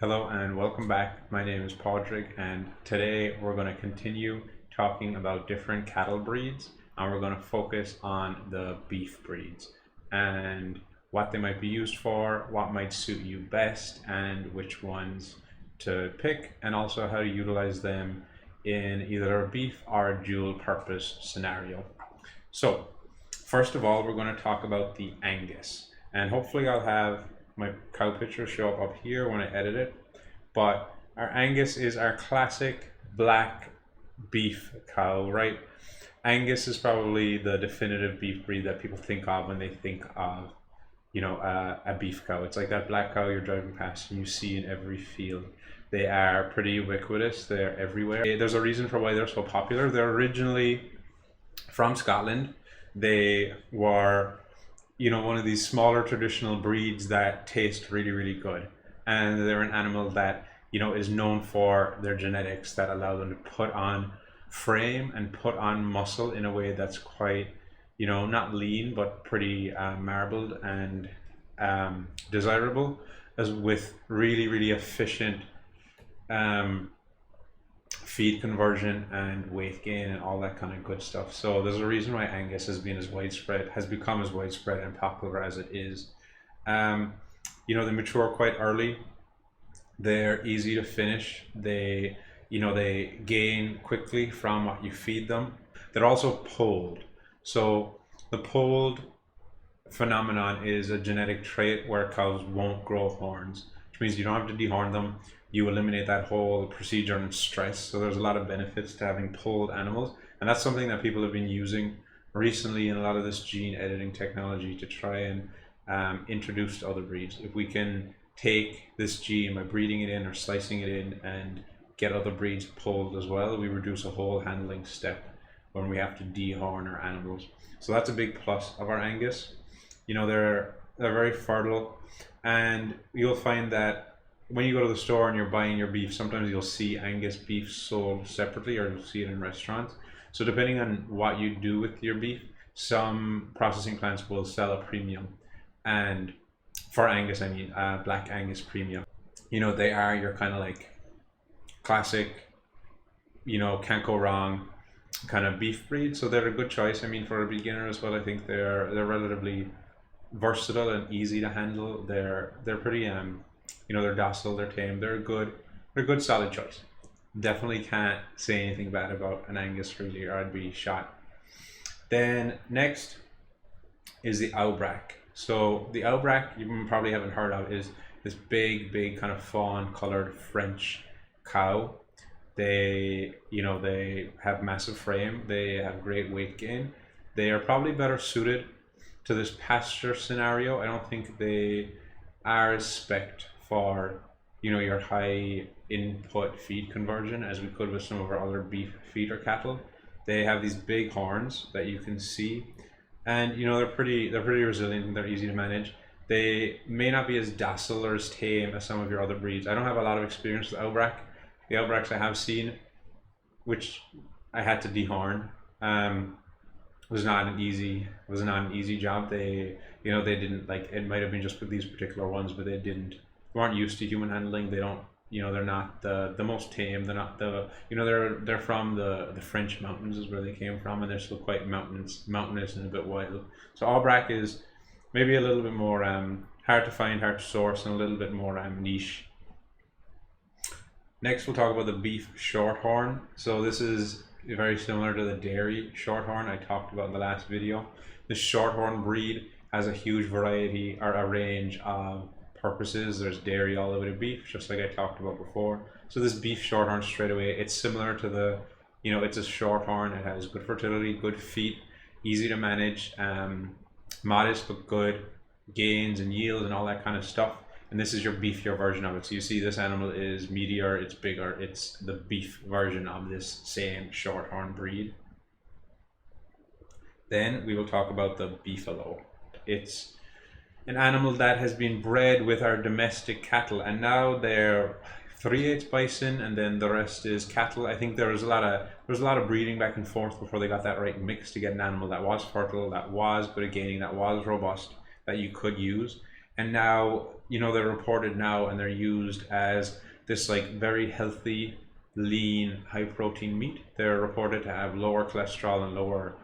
Hello and welcome back. My name is Padraig, and today we're going to continue talking about different cattle breeds, and we're going to focus on the beef breeds and what they might be used for, what might suit you best, and which ones to pick, and also how to utilize them in either a beef or a dual purpose scenario. So first of all, we're going to talk about the Angus, and hopefully I'll have my cow picture show up here when I edit it. But our Angus is our classic black beef cow, right? Angus is probably the definitive beef breed that people think of when they think of, a beef cow. It's like that black cow you're driving past and you see in every field. They are pretty ubiquitous. They're everywhere. There's a reason for why they're so popular. They're originally from Scotland. They were one of these smaller traditional breeds that taste really, really good. And they're an animal that, is known for their genetics that allow them to put on frame and put on muscle in a way that's quite, not lean, but pretty marbled and desirable, as with really, really efficient feed conversion and weight gain and all that kind of good stuff. So there's a reason why Angus has become as widespread and popular as it is. They mature quite early. They're easy to finish. They gain quickly from what you feed them. They're also polled. So the polled phenomenon is a genetic trait where cows won't grow horns, which means you don't have to dehorn them. You eliminate that whole procedure and stress. So there's a lot of benefits to having polled animals. And that's something that people have been using recently in a lot of this gene editing technology to try and introduce to other breeds. If we can take this gene by breeding it in or slicing it in and get other breeds polled as well, we reduce a whole handling step when we have to dehorn our animals. So that's a big plus of our Angus. They're very fertile, and you'll find that when you go to the store and you're buying your beef, sometimes you'll see Angus beef sold separately, or you'll see it in restaurants. So depending on what you do with your beef, some processing plants will sell a premium. And for Angus, I mean black Angus premium. They are your kind of like classic, can't go wrong kind of beef breed. So they're a good choice. I mean, for a beginner as well, I think they're relatively versatile and easy to handle. They're pretty they're docile, they're tame, they're a good solid choice. Definitely can't say anything bad about an Angus really, or I'd be shot. Then next is the Aubrac. So the Aubrac, you probably haven't heard of, is this big kind of fawn colored French cow. They have massive frame, they have great weight gain. They are probably better suited to this pasture scenario. I don't think they are spec'd for your high input feed conversion as we could with some of our other beef feeder cattle. They have these big horns that you can see, and they're pretty resilient and they're easy to manage. They may not be as docile or as tame as some of your other breeds. I don't have a lot of experience with Aubrac. The Aubracs I have seen, which I had to dehorn, was not an easy job. They didn't, like, it might have been just with these particular ones, but they weren't used to human handling. They don't, they're not the most tame. They're not they're from the French mountains is where they came from, and they're still quite mountainous and a bit wild. So Aubrac is maybe a little bit more hard to find, hard to source, and a little bit more niche. Next, we'll talk about the beef Shorthorn. So this is very similar to the dairy Shorthorn I talked about in the last video. The Shorthorn breed has a huge variety, or a range of purposes. There's dairy all the way to beef, just like I talked about before. So this beef Shorthorn, straight away, it's similar to the, it's a Shorthorn. It has good fertility, good feet, easy to manage, modest but good gains and yield and all that kind of stuff. And this is your beefier version of it. So you see this animal is meatier, it's bigger, it's the beef version of this same Shorthorn breed. Then we will talk about the Beefalo. It's an animal that has been bred with our domestic cattle, and now they're 3/8 bison, and then the rest is cattle. I think there was a lot of breeding back and forth before they got that right mix to get an animal that was fertile, that was good at gaining, that was robust, that you could use. and now they're reported now and they're used as this like very healthy, lean, high protein meat. They're reported to have lower cholesterol and lower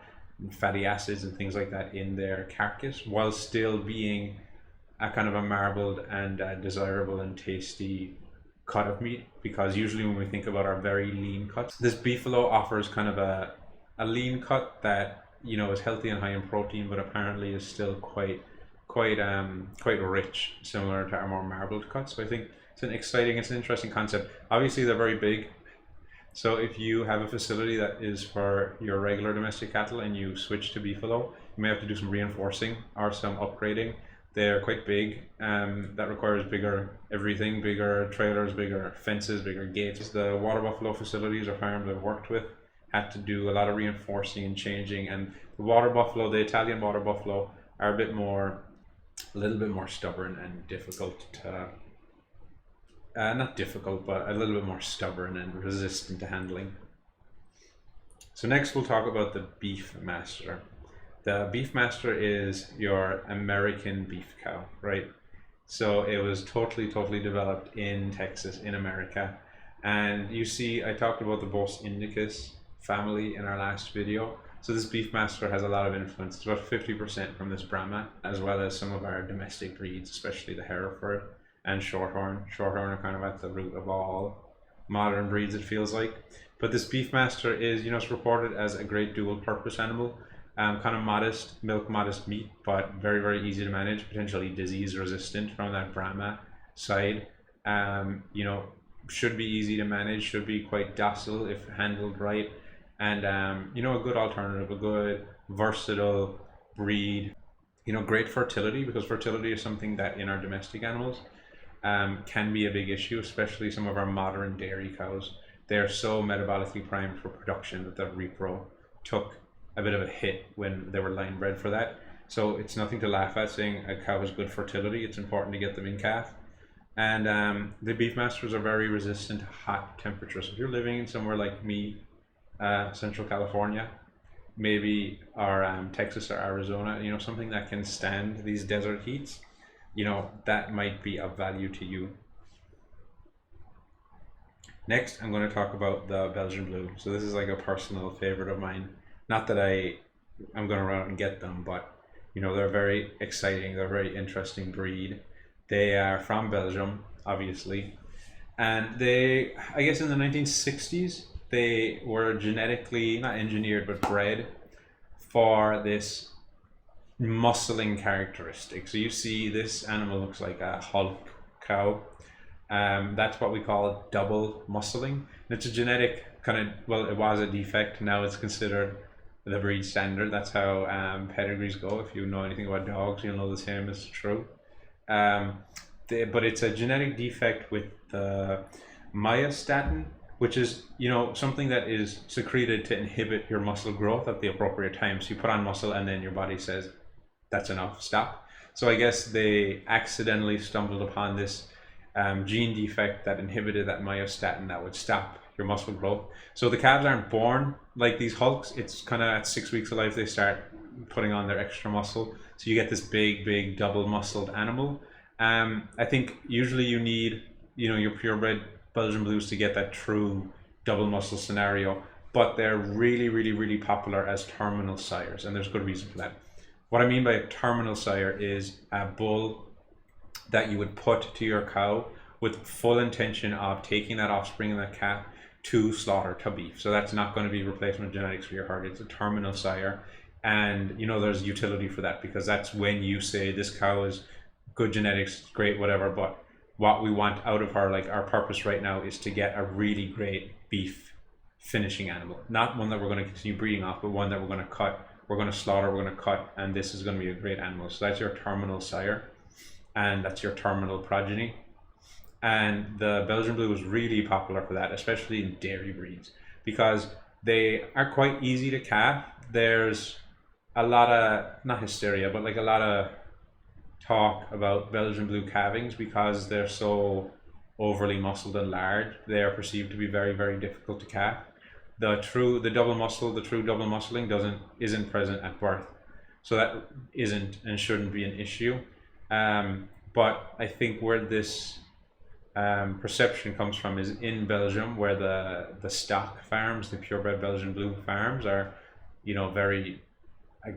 fatty acids and things like that in their carcass, while still being a kind of a marbled and desirable and tasty cut of meat. Because usually when we think about our very lean cuts, this beefalo offers kind of a lean cut that is healthy and high in protein, but apparently is still quite rich, similar to our more marbled cuts. So I think it's an interesting concept. Obviously they're very big, so if you have a facility that is for your regular domestic cattle and you switch to beefalo, you may have to do some reinforcing or some upgrading. They're quite big. That requires bigger everything, bigger trailers, bigger fences, bigger gates. The water buffalo facilities or farms I've worked with had to do a lot of reinforcing and changing, and the Italian water buffalo are a little bit more stubborn and difficult to, not difficult, but a little bit more stubborn and resistant to handling. So next we'll talk about the Beefmaster. The Beefmaster is your American beef cow, right? So it was totally developed in Texas, in America. And you see, I talked about the Bos Indicus family in our last video. So this Beefmaster has a lot of influence. It's about 50% from this Brahma, as well as some of our domestic breeds, especially the Hereford and Shorthorn. Shorthorn are kind of at the root of all modern breeds, it feels like. But this Beefmaster is, it's reported as a great dual purpose animal. Kind of modest meat, but very easy to manage, potentially disease resistant from that Brahma side. Should be easy to manage, should be quite docile if handled right. And a good alternative, a good versatile breed. Great fertility, because fertility is something that in our domestic animals can be a big issue, especially some of our modern dairy cows. They're so metabolically primed for production that the repro took a bit of a hit when they were line bred for that. So it's nothing to laugh at saying a cow has good fertility. It's important to get them in calf. And the Beefmasters are very resistant to hot temperatures. If you're living in somewhere like me, Central California, maybe or Texas or Arizona, something that can stand these desert heats, that might be of value to you. Next, I'm going to talk about the Belgian Blue. So this is like a personal favorite of mine. Not that I'm going to run out and get them, but they're very exciting. They're a very interesting breed. They are from Belgium, obviously, and I guess in the 1960s, they were genetically not engineered but bred for this muscling characteristic. So you see this animal looks like a Hulk cow. That's what we call double muscling. And it's a genetic it was a defect. Now it's considered the breed standard. That's how pedigrees go. If you know anything about dogs, you'll know the same is true. But it's a genetic defect with the myostatin, which is something that is secreted to inhibit your muscle growth at the appropriate time. So you put on muscle and then your body says, that's enough, stop. So I guess they accidentally stumbled upon this gene defect that inhibited that myostatin that would stop your muscle growth. So the calves aren't born like these hulks. It's kind of at 6 weeks of life they start putting on their extra muscle. So you get this big double muscled animal. I think usually you need your purebred Belgian Blues to get that true double muscle scenario, but they're really popular as terminal sires, and there's good reason for that. What I mean by a terminal sire is a bull that you would put to your cow with full intention of taking that offspring and that calf to slaughter, to beef. So that's not going to be replacement genetics for your herd. It's a terminal sire, and there's utility for that, because that's when you say this cow is good genetics, great, whatever, but what we want out of her, like our purpose right now, is to get a really great beef finishing animal. Not one that we're going to continue breeding off, but one that we're going to cut, we're going to slaughter, we're going to cut, and this is going to be a great animal. So that's your terminal sire, and that's your terminal progeny. And the Belgian Blue is really popular for that, especially in dairy breeds, because they are quite easy to calf. There's a lot of, not hysteria, but like a lot of talk about Belgian Blue calvings because they're so overly muscled and large. They are perceived to be very difficult to calf. The true double muscling isn't present at birth, so that isn't and shouldn't be an issue. But I think where this perception comes from is in Belgium, where the stock farms, the purebred Belgian Blue farms, are, you know, very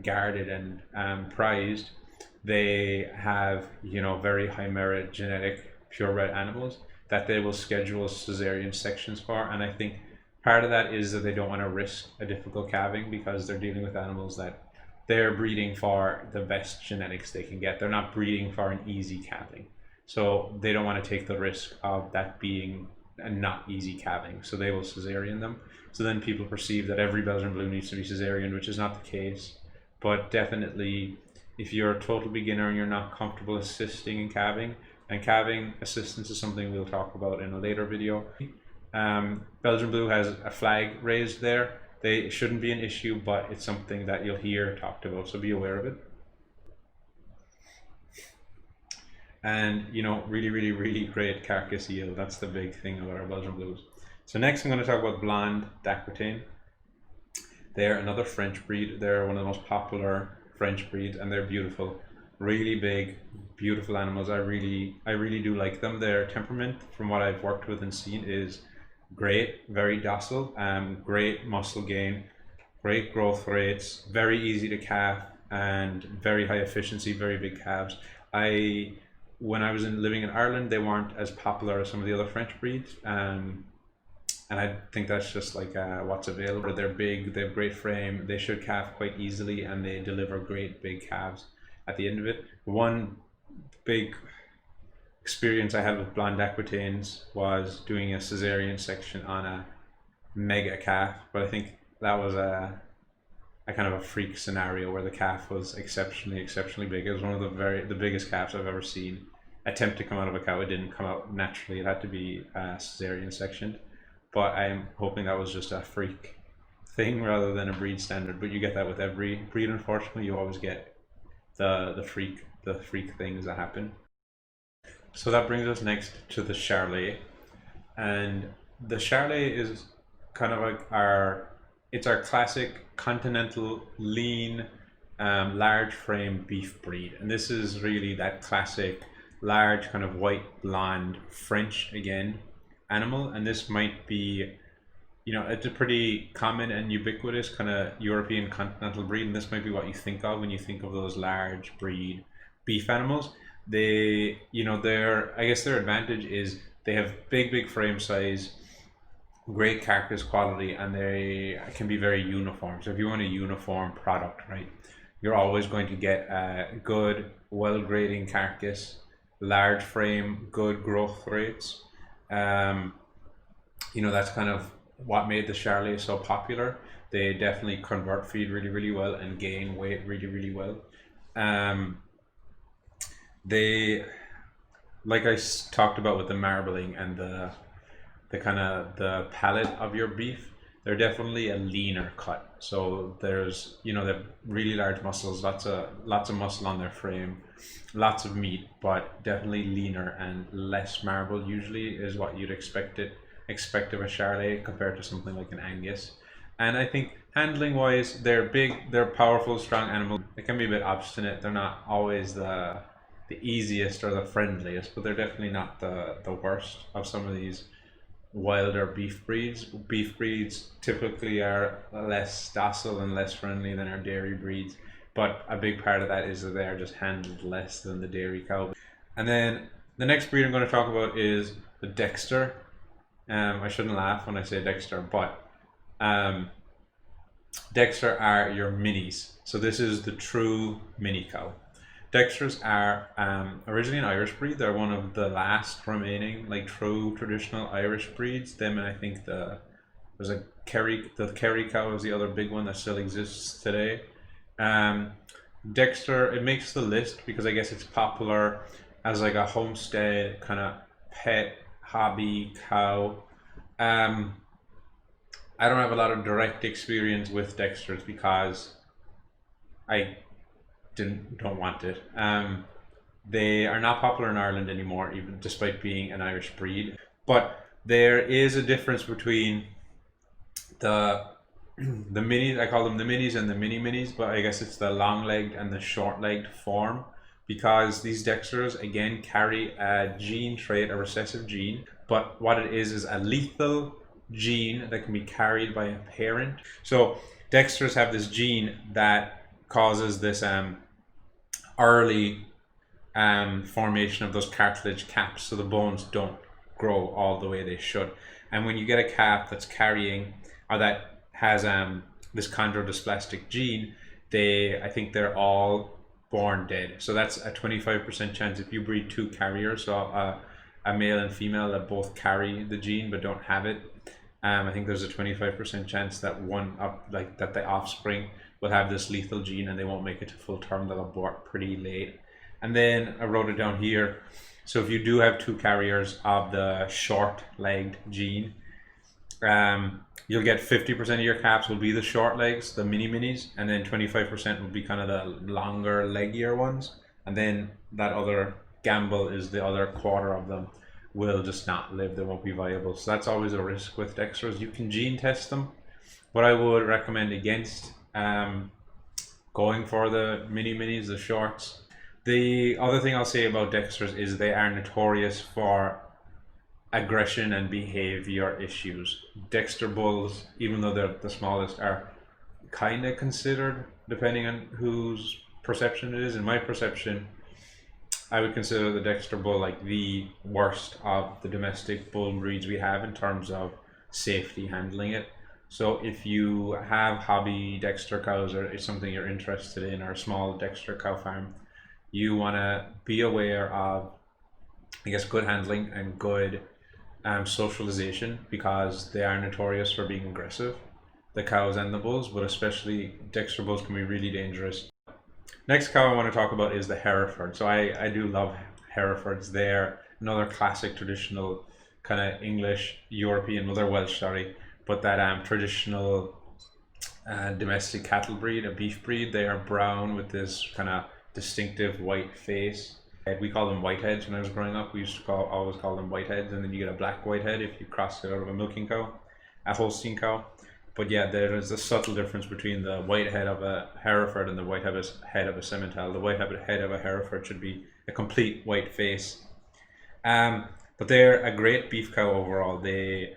guarded and prized. They have, you know, very high merit genetic purebred animals that they will schedule cesarean sections for, and I think part of that is that they don't want to risk a difficult calving because they're dealing with animals that they're breeding for the best genetics they can get. They're not breeding for an easy calving, so they don't want to take the risk of that being a not easy calving, so they will cesarean them. So then people perceive that every Belgian Blue needs to be cesarean, which is not the case. But definitely, if you're a total beginner and you're not comfortable assisting in calving, and calving assistance is something we'll talk about in a later video. Belgian Blue has a flag raised there. They shouldn't be an issue, but it's something that you'll hear talked about, so be aware of it. And, you know, really great carcass yield. That's the big thing about our Belgian Blues. So next I'm going to talk about Blonde d'Aquitaine. They're another French breed. They're one of the most popular French breeds, and they're beautiful. Really big, beautiful animals. I really do like them. Their temperament, from what I've worked with and seen, is great, very docile, great muscle gain, great growth rates, very easy to calf, and very high efficiency, very big calves. When I was living in Ireland, they weren't as popular as some of the other French breeds, and I think that's just like what's available. They're big, they have great frame, they should calf quite easily, and they deliver great big calves at the end of it. One big experience I had with Blonde d'Aquitaines was doing a cesarean section on a mega calf, but I think that was a kind of a freak scenario where the calf was exceptionally big. It was one of the biggest calves I've ever seen attempt to come out of a cow. It didn't come out naturally, it had to be cesarean sectioned, but I'm hoping that was just a freak thing rather than a breed standard. But you get that with every breed, unfortunately. You always get the freak things that happen. So that brings us next to the Charolais, and the Charolais is kind of like our classic continental lean, large frame beef breed, and this is really that classic large kind of white blonde French again animal. And this might be, you know, it's a pretty common and ubiquitous kind of European continental breed, and this might be what you think of when you think of those large breed beef animals. They, you know, I guess their advantage is they have big frame size, great carcass quality, and they can be very uniform. So if you want a uniform product, right, you're always going to get a good, well grading carcass, large frame, good growth rates. You know, that's kind of what made the Charolais so popular. They definitely convert feed really well and gain weight really well. They, like I talked about with the marbling and the kind of the palate of your beef, they're definitely a leaner cut. So there's, you know, they're really large muscles, lots of muscle on their frame, lots of meat, but definitely leaner and less marble usually is what you'd expect of a Charolais compared to something like an Angus. And I think handling wise, they're big, they're powerful, strong animals. They can be a bit obstinate. They're not always the easiest or the friendliest, but they're definitely not the worst of some of these wilder beef breeds. Beef breeds typically are less docile and less friendly than our dairy breeds, but a big part of that is that they are just handled less than the dairy cow. And then the next breed I'm going to talk about is the Dexter. I shouldn't laugh when I say Dexter, but Dexter are your minis. So this is the true mini cow. Dexters are originally an Irish breed. They're one of the last remaining like true traditional Irish breeds. Them, and I think the Kerry cow is the other big one that still exists today. Dexter, it makes the list because I guess it's popular as like a homestead kind of pet hobby cow. I don't have a lot of direct experience with Dexters because I don't want it. They are not popular in Ireland anymore, even despite being an Irish breed. But there is a difference between the minis. I call them the minis and the mini minis, but I guess it's the long-legged and the short-legged form, because these Dexters again carry a gene trait, a recessive gene, but what it is a lethal gene that can be carried by a parent. So Dexters have this gene that causes this early formation of those cartilage caps, so the bones don't grow all the way they should. And when you get a calf that's carrying or that has this chondrodysplastic gene, I think they're all born dead. So that's a 25% chance if you breed two carriers, so a male and female that both carry the gene but don't have it. I think there's a 25% chance that that the offspring will have this lethal gene and they won't make it to full term. They'll abort pretty late. And then I wrote it down here. So if you do have two carriers of the short-legged gene, you'll get 50% of your calves will be the short legs, the mini-minis, and then 25% will be kind of the longer, leggier ones. And then that other gamble is the other quarter of them will just not live, they won't be viable. So that's always a risk with Dexters. You can gene test them, but I would recommend against going for the mini-minis, the shorts. The other thing I'll say about Dexters is they are notorious for aggression and behavior issues. Dexter bulls, even though they're the smallest, are kind of considered, depending on whose perception it is. In my perception, I would consider the Dexter bull like the worst of the domestic bull breeds we have in terms of safety handling it. So if you have hobby Dexter cows or it's something you're interested in, or a small Dexter cow farm, you want to be aware of, I guess, good handling and good socialization, because they are notorious for being aggressive, the cows and the bulls, but especially Dexter bulls can be really dangerous. Next cow I want to talk about is the Hereford. So I do love Herefords. They're another classic traditional kind of English, European, well they're Welsh, sorry, but that traditional domestic cattle breed, a beef breed. They are brown with this kind of distinctive white face. We call them whiteheads when I was growing up. We used to always call them whiteheads, and then you get a black whitehead if you cross it out of a milking cow, a Holstein cow. But yeah, there is a subtle difference between the white head of a Hereford and the white head of a Simmental. The white head of a Hereford should be a complete white face. But they're a great beef cow overall. They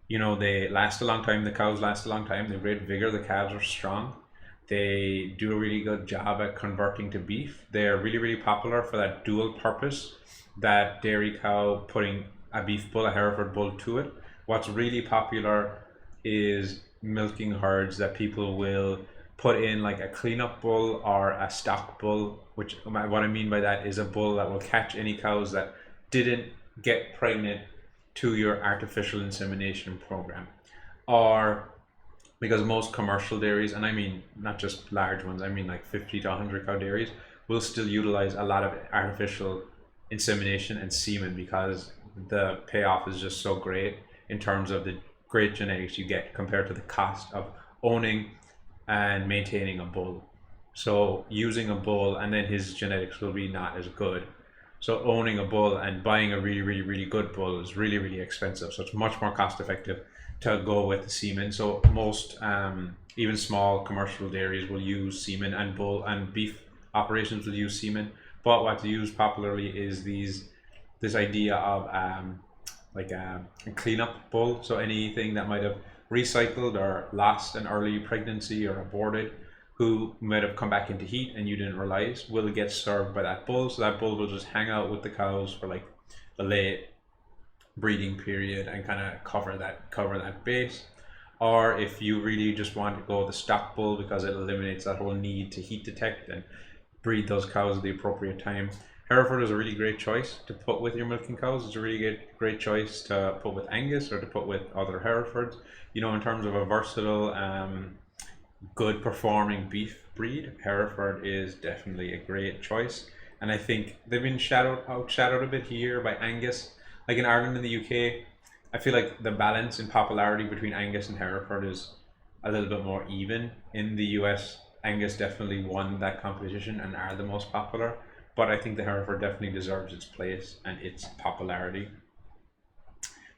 last a long time. The cows last a long time. They have great vigor. The calves are strong. They do a really good job at converting to beef. They're really, really popular for that dual purpose, that dairy cow putting a beef bull, a Hereford bull to it. What's really popular is milking herds that people will put in like a cleanup bull or a stock bull, which what I mean by that is a bull that will catch any cows that didn't get pregnant to your artificial insemination program. Or because most commercial dairies, and I mean not just large ones, I mean like 50 to 100 cow dairies, will still utilize a lot of artificial insemination and semen, because the payoff is just so great in terms of the great genetics you get compared to the cost of owning and maintaining a bull. So using a bull and then his genetics will be not as good. So owning a bull and buying a really, really, really good bull is really, really expensive. So it's much more cost effective to go with the semen. So most even small commercial dairies will use semen, and bull and beef operations will use semen. But what's used popularly is this idea of like a cleanup bull. So anything that might have recycled or lost an early pregnancy or aborted, who might have come back into heat and you didn't realize, will get served by that bull. So that bull will just hang out with the cows for like the late breeding period and kind of cover that base. Or if you really just want to go with the stock bull because it eliminates that whole need to heat detect and breed those cows at the appropriate time, Hereford is a really great choice to put with your milking cows. It's a really great choice to put with Angus or to put with other Herefords. You know, in terms of a versatile, good performing beef breed, Hereford is definitely a great choice. And I think they've been outshadowed a bit here by Angus. Like in Ireland and the UK, I feel like the balance in popularity between Angus and Hereford is a little bit more even. In the US, Angus definitely won that competition and are the most popular. But I think the Hereford definitely deserves its place and its popularity.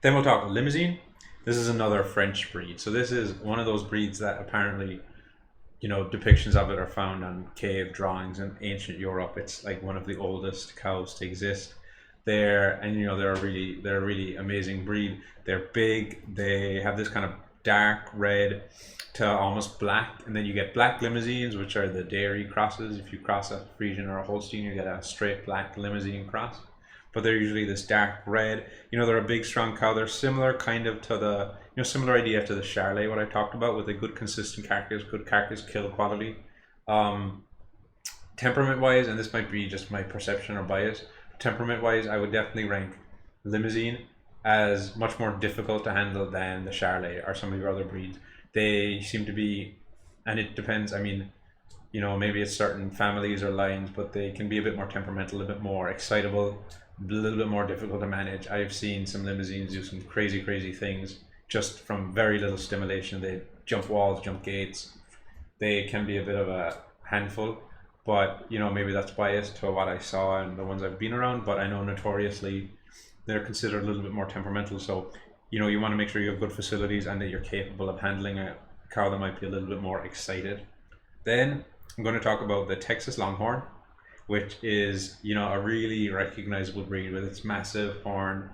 Then we'll talk Limousin. This is another French breed. So this is one of those breeds that apparently depictions of it are found on cave drawings in ancient Europe. It's like one of the oldest cows to exist there, and they're a really amazing breed. They're big. They have this kind of dark red to almost black, and then you get black Limousins, which are the dairy crosses. If you cross a Friesian or a Holstein, you get a straight black Limousin cross. But they're usually this dark red. They're a big, strong cow. They're similar kind of to similar idea to the Charolais, what I talked about, with a good, consistent carcass, good carcass kill quality. Temperament-wise, and this might be just my perception or bias, temperament-wise, I would definitely rank Limousin as much more difficult to handle than the Charolais or some of your other breeds. They seem to be, and it depends, maybe it's certain families or lines, but they can be a bit more temperamental, a bit more excitable, a little bit more difficult to manage. I've seen some Limousins do some crazy, crazy things just from very little stimulation. They jump walls, jump gates. They can be a bit of a handful, but maybe that's biased to what I saw and the ones I've been around, but I know notoriously they're considered a little bit more temperamental. So you want to make sure you have good facilities and that you're capable of handling a cow that might be a little bit more excited. Then I'm going to talk about the Texas Longhorn, which is a really recognizable breed with its massive horn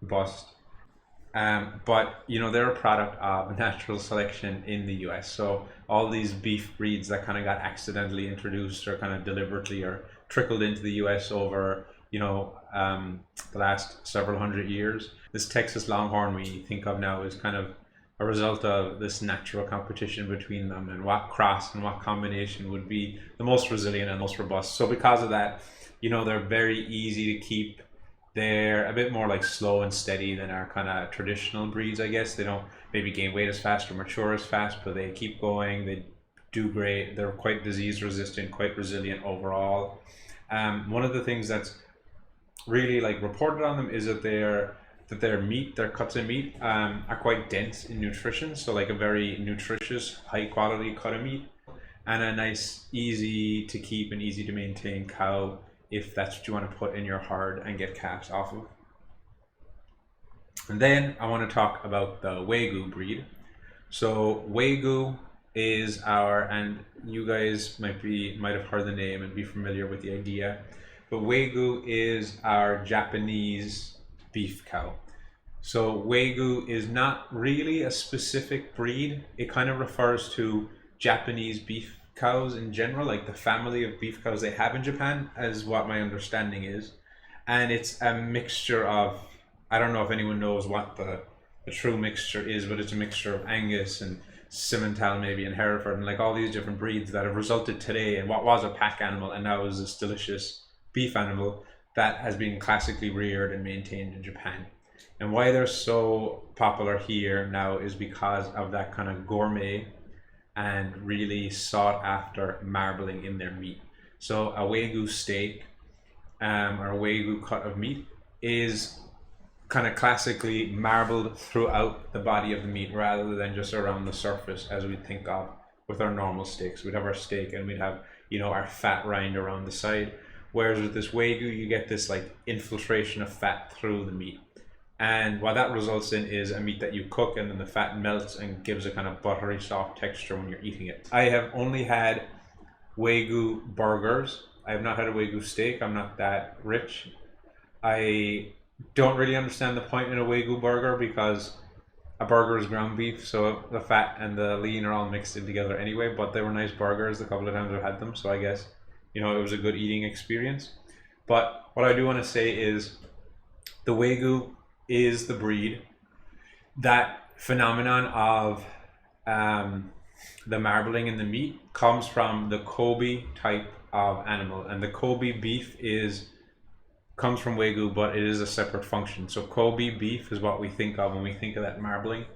bust. But they're a product of natural selection in the US. So all these beef breeds that kind of got accidentally introduced or kind of deliberately or trickled into the US over the last several hundred years. This Texas Longhorn we think of now is kind of a result of this natural competition between them, and what cross and what combination would be the most resilient and most robust. So because of that, they're very easy to keep. They're a bit more like slow and steady than our kind of traditional breeds, I guess. They don't maybe gain weight as fast or mature as fast, but they keep going. They do great. They're quite disease resistant, quite resilient overall. One of the things that's really reported on them is that their meat, their cuts of meat, are quite dense in nutrition. So a very nutritious, high quality cut of meat, and a nice, easy to keep and easy to maintain cow if that's what you want to put in your herd and get calves off of. And then I want to talk about the Wagyu breed. So Wagyu is and you guys might have heard the name and be familiar with the idea, but Wagyu is our Japanese beef cow. So Wagyu is not really a specific breed. It kind of refers to Japanese beef cows in general, like the family of beef cows they have in Japan, as what my understanding is. And it's a mixture of, I don't know if anyone knows what the true mixture is, but it's a mixture of Angus and Simmental maybe and Hereford and all these different breeds that have resulted today in what was a pack animal and now is this delicious beef animal that has been classically reared and maintained in Japan. And why they're so popular here now is because of that kind of gourmet and really sought after marbling in their meat. So a Wagyu steak or a Wagyu cut of meat is kind of classically marbled throughout the body of the meat rather than just around the surface as we think of with our normal steaks. We'd have our steak and we'd have our fat rind around the side, whereas with this Wagyu you get this infiltration of fat through the meat. And what that results in is a meat that you cook and then the fat melts and gives a kind of buttery soft texture when you're eating it. I have only had Wagyu burgers. I have not had a Wagyu steak. I'm not that rich. I don't really understand the point in a Wagyu burger because a burger is ground beef, so the fat and the lean are all mixed in together anyway, but they were nice burgers the couple of times I've had them, so I guess it was a good eating experience. But what I do want to say is the Wagyu is the breed. That phenomenon of the marbling in the meat comes from the Kobe type of animal, and the Kobe beef comes from Wagyu, but it is a separate function. So Kobe beef is what we think of when we think of that marbling.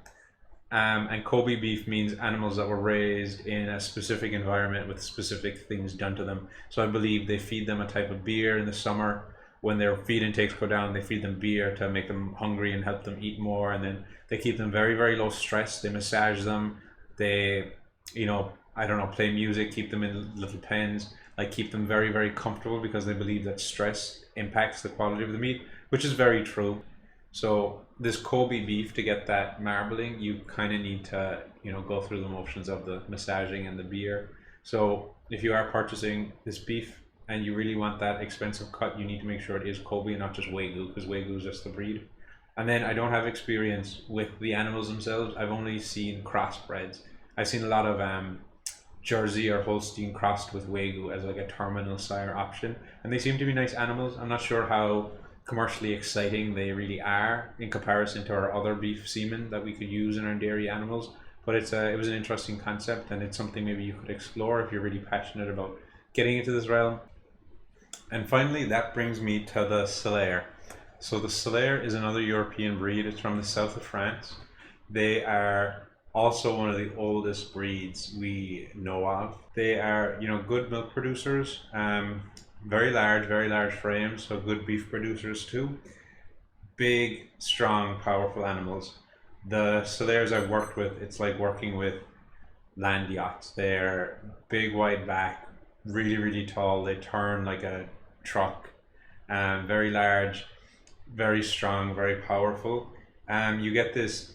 And Kobe beef means animals that were raised in a specific environment with specific things done to them. So I believe they feed them a type of beer in the summer. When their feed intakes go down, they feed them beer to make them hungry and help them eat more. And then they keep them very, very low stress. They massage them. They, play music, keep them in little pens, keep them very, very comfortable because they believe that stress impacts the quality of the meat, which is very true. So this Kobe beef, to get that marbling, you kind of need to, go through the motions of the massaging and the beer. So if you are purchasing this beef and you really want that expensive cut, you need to make sure it is Kobe and not just Wagyu, because Wagyu is just the breed. And then I don't have experience with the animals themselves. I've only seen crossbreds. I've seen a lot of Jersey or Holstein crossed with Wagyu as like a terminal sire option, and they seem to be nice animals. I'm not sure how commercially exciting they really are in comparison to our other beef semen that we could use in our dairy animals, but it was an interesting concept, and it's something maybe you could explore if you're really passionate about getting into this realm. And finally, that brings me to the Charolais. So the Charolais is another European breed. It's from the south of France. They are also one of the oldest breeds we know of. They are, good milk producers, very large frames, so good beef producers too. Big, strong, powerful animals. The Charolais I've worked with, it's like working with land yachts. They're big, wide back, really tall. They turn like a truck, very large, very strong, very powerful. You get this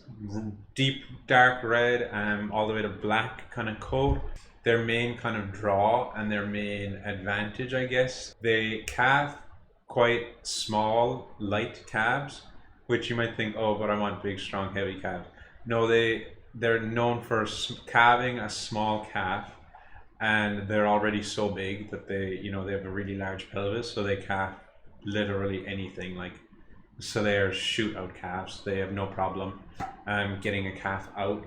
deep dark red, all the way to black kind of coat. Their main kind of draw and their main advantage, I guess, they calve quite small, light calves, which you might think, oh, but I want big, strong, heavy calves. No, they're known for calving a small calf, and they're already so big that they have a really large pelvis, so they calve literally anything. Like, so they're shoot out calves. They have no problem getting a calf out,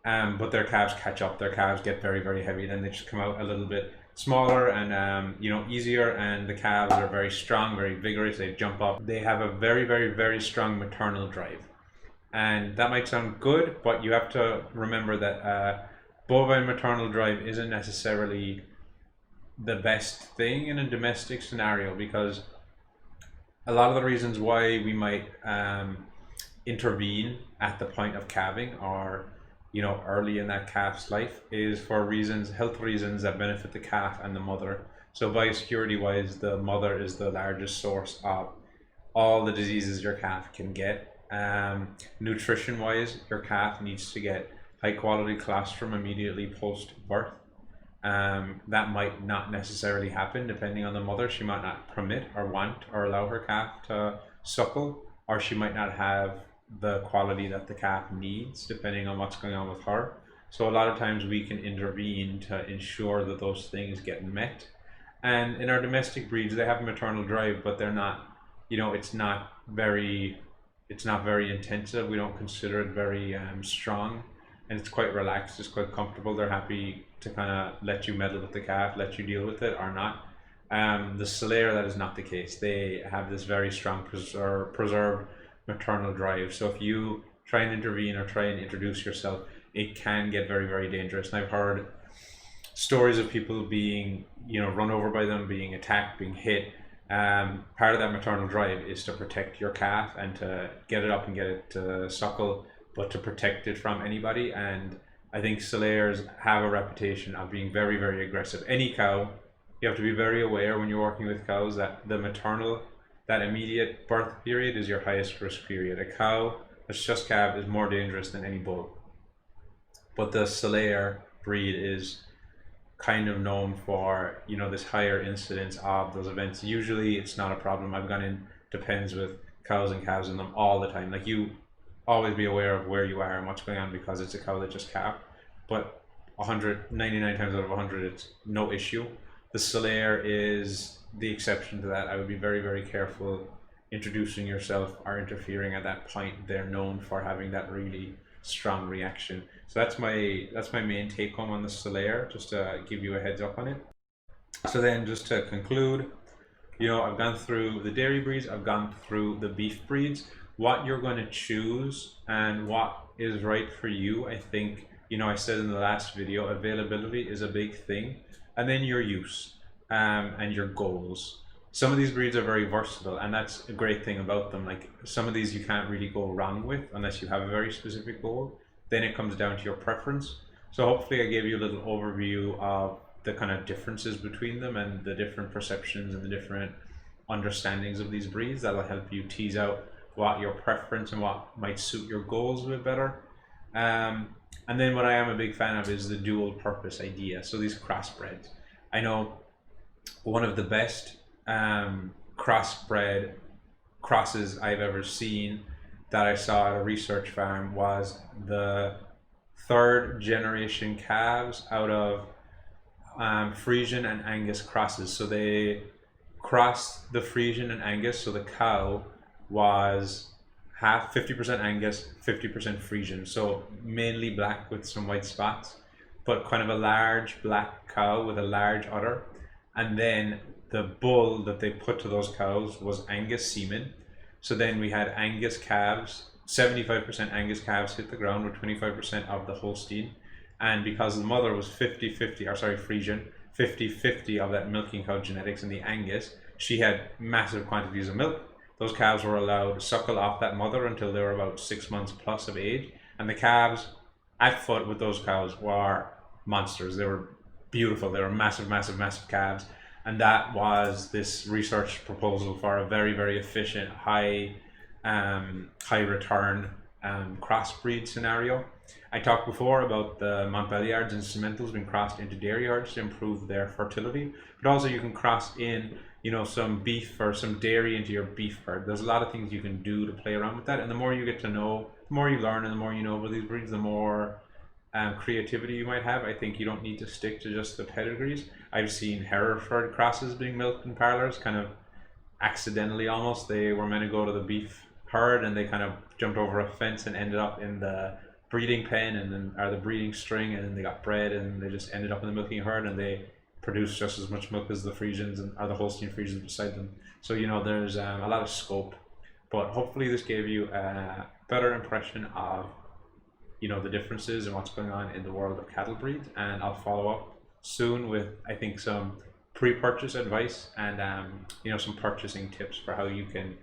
but their calves catch up. Their calves get very heavy, then they just come out a little bit smaller and easier, and the calves are very strong, very vigorous. They jump up. They have a very strong maternal drive, and that might sound good, but you have to remember that bovine maternal drive isn't necessarily the best thing in a domestic scenario, because a lot of the reasons why we might intervene at the point of calving, or early in that calf's life, is for health reasons that benefit the calf and the mother. So biosecurity wise, the mother is the largest source of all the diseases your calf can get. Nutrition wise, your calf needs to get high quality colostrum immediately post birth. That might not necessarily happen depending on the mother. She might not permit or want or allow her calf to suckle, or she might not have the quality that the calf needs depending on what's going on with her. So a lot of times we can intervene to ensure that those things get met. And in our domestic breeds, they have a maternal drive, but they're not, it's not very intensive. We don't consider it very strong, and it's quite relaxed. It's quite comfortable. They're happy to kind of let you meddle with the calf, let you deal with it or not. The Charolais, that is not the case. They have this very strong preserved maternal drive. So if you try and intervene or try and introduce yourself, it can get very dangerous. And I've heard stories of people being run over by them, being attacked, being hit. Part of that maternal drive is to protect your calf and to get it up and get it to suckle, but to protect it from anybody. And I think Charolais have a reputation of being very aggressive. Any cow, you have to be very aware when you're working with cows that that immediate birth period is your highest risk period. A cow that's just calved is more dangerous than any bull. But the Charolais breed is kind of known for this higher incidence of those events. Usually it's not a problem. I've gone in pens with cows and calves in them all the time. Like, you always be aware of where you are and what's going on, because it's a cow that just calved. But 99 times out of 100, it's no issue. The Charolais is the exception to that. I would be very careful introducing yourself or interfering at that point. They're known for having that really strong reaction. So that's my main take home on the Charolais, just to give you a heads up on it. So then, just to conclude, I've gone through the dairy breeds, I've gone through the beef breeds. What you're going to choose and what is right for you, I think, I said in the last video, availability is a big thing, and then your use and your goals. Some of these breeds are very versatile, and that's a great thing about them. Like, some of these you can't really go wrong with unless you have a very specific goal. Then it comes down to your preference. So hopefully I gave you a little overview of the kind of differences between them and the different perceptions and the different understandings of these breeds. That'll help you tease out what your preference and what might suit your goals a bit better. And then what I am a big fan of is the dual purpose idea. So these crossbreds. I know one of the best crossbred crosses I've ever seen that I saw at a research farm was the third generation calves out of Frisian and Angus crosses. So they crossed the Frisian and Angus, so the cow was 50% Angus, 50% Frisian, so mainly black with some white spots, but kind of a large black cow with a large udder. And then the bull that they put to those cows was Angus semen. So then we had Angus calves, 75% Angus calves hit the ground with 25% of the Holstein. And because the mother was 50-50, Frisian, 50-50 of that milking cow genetics in the Angus, she had massive quantities of milk. Those calves were allowed to suckle off that mother until they were about 6 months plus of age. And the calves at foot with those cows were monsters. They were beautiful. They were massive, massive, massive calves. And that was this research proposal for a very, very efficient, high return crossbreed scenario. I talked before about the Montbéliards and Simmentals being crossed into dairy herds to improve their fertility, but also you can cross in, some beef or some dairy into your beef herd. There's a lot of things you can do to play around with that, and the more you get to know, the more you learn, and the more you know about these breeds, the more creativity you might have. I think you don't need to stick to just the pedigrees. I've seen Hereford crosses being milked in parlors, kind of accidentally almost. They were meant to go to the beef herd and they kind of jumped over a fence and ended up in the breeding pen or the breeding string, and then they got bred and they just ended up in the milking herd, and they produce just as much milk as the Frisians or the Holstein Friesians beside them. So there's a lot of scope, but hopefully this gave you a better impression of the differences and what's going on in the world of cattle breeds. And I'll follow up soon with, I think, some pre-purchase advice and some purchasing tips for how you can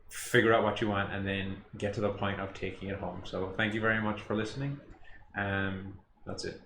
figure out what you want and then get to the point of taking it home. So thank you very much for listening. That's it.